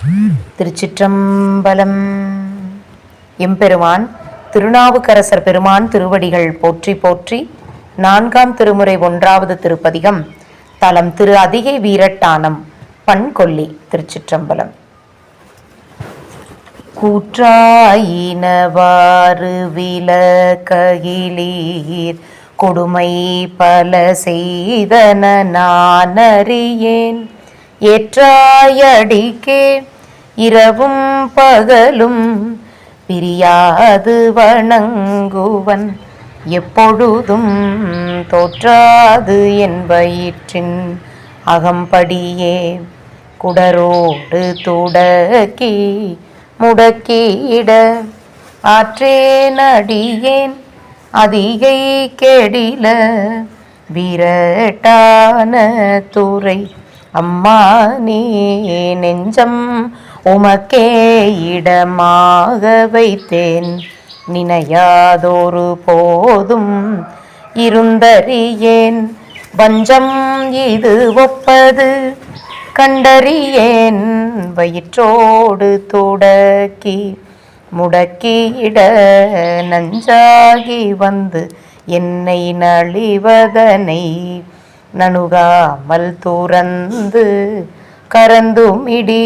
திருச்சிற்றம்பலம். எம்பெருமான் திருநாவுக்கரசர் பெருமான் திருவடிகள் போற்றி போற்றி. நான்காம் திருமுறை 1வது திருப்பதிகம். தலம் திரு அதிகை வீரட்டானம். பண்கொல்லி. திருச்சிற்றம்பலம். கூற்றாயினவாறு விலக்ககிலீர் கொடுமை பல செய்தன நானறியேன். ஏற்றாயடிக்கே இரவும் பகலும் பிரியாது வணங்குவன் எப்பொழுதும் தோற்றாது என் வயிற்றின் அகம்படியே. குடரோடு துடக்கி முடக்கிட ஆற்றேனடியேன் அதிகை கெடில விரட்டான துறை அம்மானே. நெஞ்சம் உமக்கே இடமாக வைத்தேன் நினையாதொரு போதும் இருந்தறியேன். வஞ்சம் இது ஒப்பது கண்டறியேன் வயிற்றோடு துடக்கி முடக்கிட நஞ்சாகி வந்து என்னை நலிவதனை நணுகாமல் துறந்து கரந்துமிடி.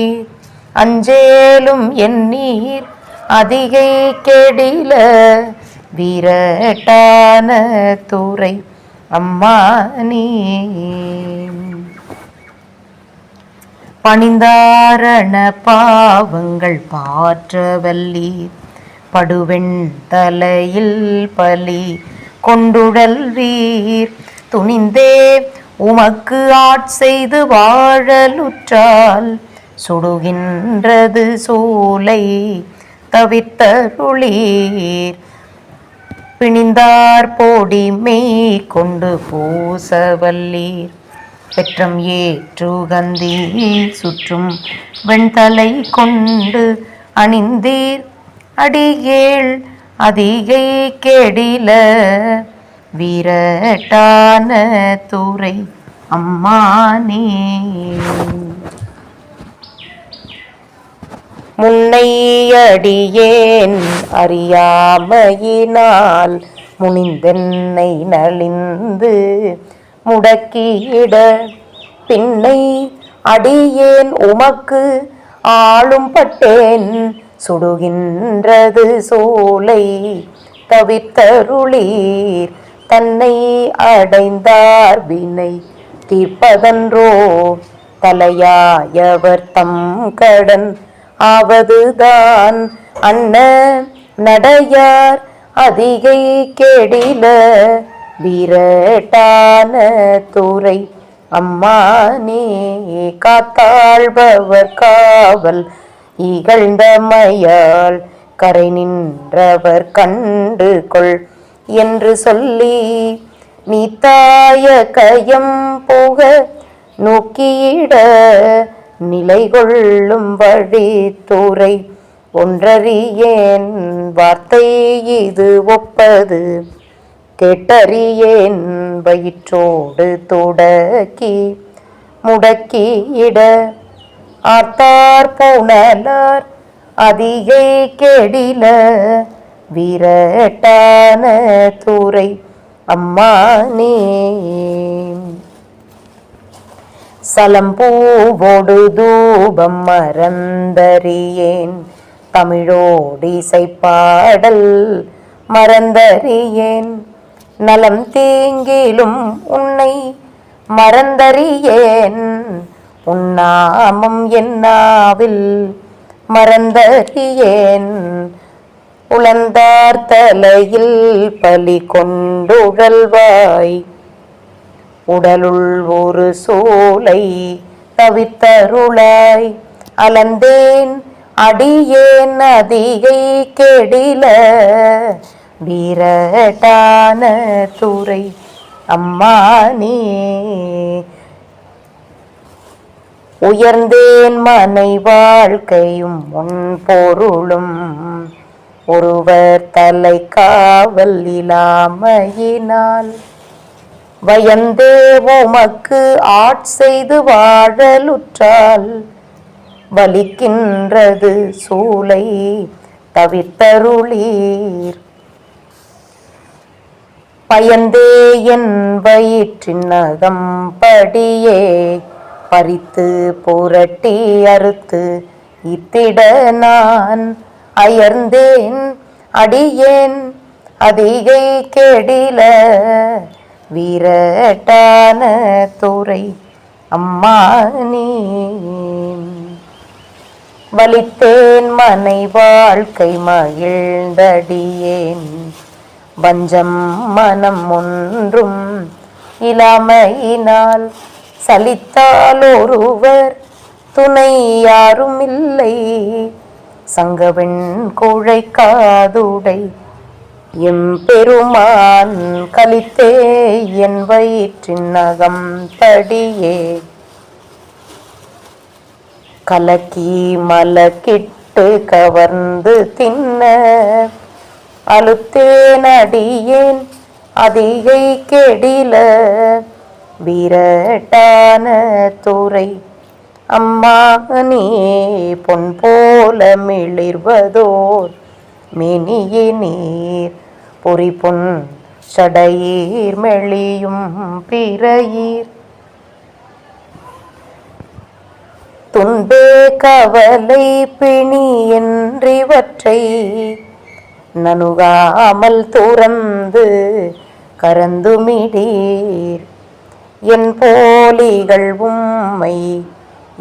அஞ்சேலும் எண்ணீர் அதிகை கெடில வீரட்டான துறை அம்மானே. பணிந்தாரண பாவங்கள் பாற்றவல்லீர் படுவெண் தலையில் பலி கொண்டுடல் வீர். துணிந்தே உமக்கு ஆட்செய்து வாழலுற்றால் சுடுகின்றது சூலை தவித்தருளீர். பிணிந்தார் போடி மெய் கொண்டு பூசவல்லீர் பெற்றம் ஏற்றுகந்தி சுற்றும் வெண்தலை கொண்டு அணிந்தீர். அடிகேள் அதிகை கெடில வீரட்டான துறை அம்மானே. முன்னையடியேன் அறியாமையினால் முனிந்தென்னை நலிந்து முடக்கிட பின்னை அடியேன் உமக்கு ஆளும் பட்டேன் சுடுகின்றது சோலை தவித்தருளீர். தன்னை அடைந்தார் வினை தீர்ப்பதன்றோ தலையாயவர் தம் கடன் ஆவதுதான். அன்ன நடையார் அதிகை கெடில வீரட்டான துறை அம்மானே. காத்தாழ்பவர் காவல் இகழ்ந்தமையால் கரை நின்றவர் கண்டு கொள் என்று சொல்லி நீத்தாய கயம் போக நோக்கியிட நிலை கொள்ளும் வழித்துறை ஒன்றறியேன். வார்த்தை இது ஒப்பது கேட்டறியேன் வயிற்றோடு துடக்கி முடக்கியிட. ஆர்த்தார் புனலார் அதிகை கெடில வீரட்டான துறை அம்மானே. சலம்பூவோடு தூபம் மறந்தறியேன் தமிழோடிசைப்பாடல் மறந்தறியேன். நலம் தீங்கிலும் உன்னை மறந்தறியேன் உன்னாமம் என்னாவில் மறந்தறியேன். உளந்தார் தலையில் பலி கொண்டுழல்வாய் உடலுள் ஒரு சோலை தவித்தருளாய். அலந்தேன் அடியேன் அதிகை கெடில வீரட்டான துறை அம்மானே. உயர்ந்தேன் மனை வாழ்க்கையும் முன் பொருளும் ஒருவர் தலை காவல் இல்லாமையினால் வயந்தே உமக்கு ஆட்செய்து வாழலுற்றால் வலிக்கின்றது சூலை தவிர்த்தருளீர். பயந்தே என் வயிற்றின் அகம்படியே பறித்து புரட்டி அறுத்து இத்திட நான் அயர்ந்தேன் அடியேன் அதிகை கெடில வீரட்டான துறை அம்மா நீ. வலித்தேன் மனை வாழ்க்கை மகிழ்ந்தடியேன் வஞ்சம் மனம் ஒன்றும் இளமையினால் சலித்தால் ஒருவர் துணை யாரும் இல்லை. சங்கவெண் குழை காதுடை எம்பெருமான் கலித்தே என் வயிற்றின் அகம் படியே கலக்கி மலக்கிட்டு கவர்ந்து தின்ன அழுத்தேன் அடியேன் அதிகை கெடில வீரட்டான துறை அம்மா நீ. பொன் போல மிளிர்வதோர் மேனியே நீர் பொறி பொன் சடையீர் மெளியும் பிறையீர் துன்பே கவலை பிணி என்றிவற்றை நனுகாமல் துறந்து கரந்துமிடீர். என் போலிகள் உம்மை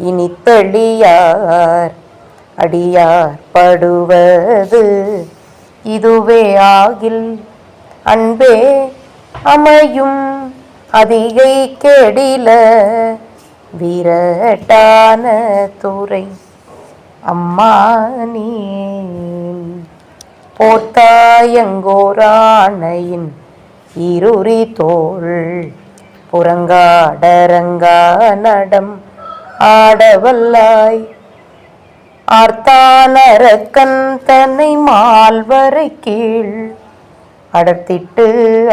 இனித்தெளியார் அடியார் படுவது இதுவே ஆகில் அன்பே அமையும் அதிகை கெடில வீரட்டான துறை அம்மா நீ. போர்த்தாயங்கோராணையின் இருறி தோள் புறங்காடரங்கா நடம் ஆடவல்லாய் ஆர்த்தானரக்கன் தன்னை மால்வரை கீழ் அடர்த்திட்டு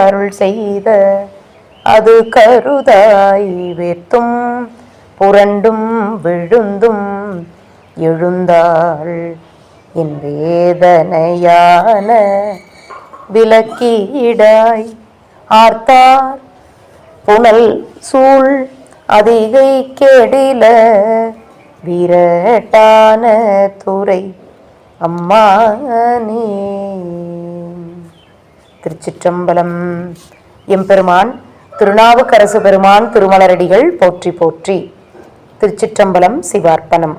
அருள் செய்த அது கருதாய் வேர்த்தும் புரண்டும் விழுந்தும் எழுந்தாள் என் வேதனையான விலக்கீடாய் ஆர்த்தார் புனல் சூழ் அதிகை கெடில வீரட்டான துறை அம்மா நீ. திருச்சிற்றம்பலம். எம்பெருமான் திருநாவுக்கரசு பெருமான் திருமலரடிகள் போற்றி போற்றி. திருச்சிற்றம்பலம். சிவார்ப்பணம்.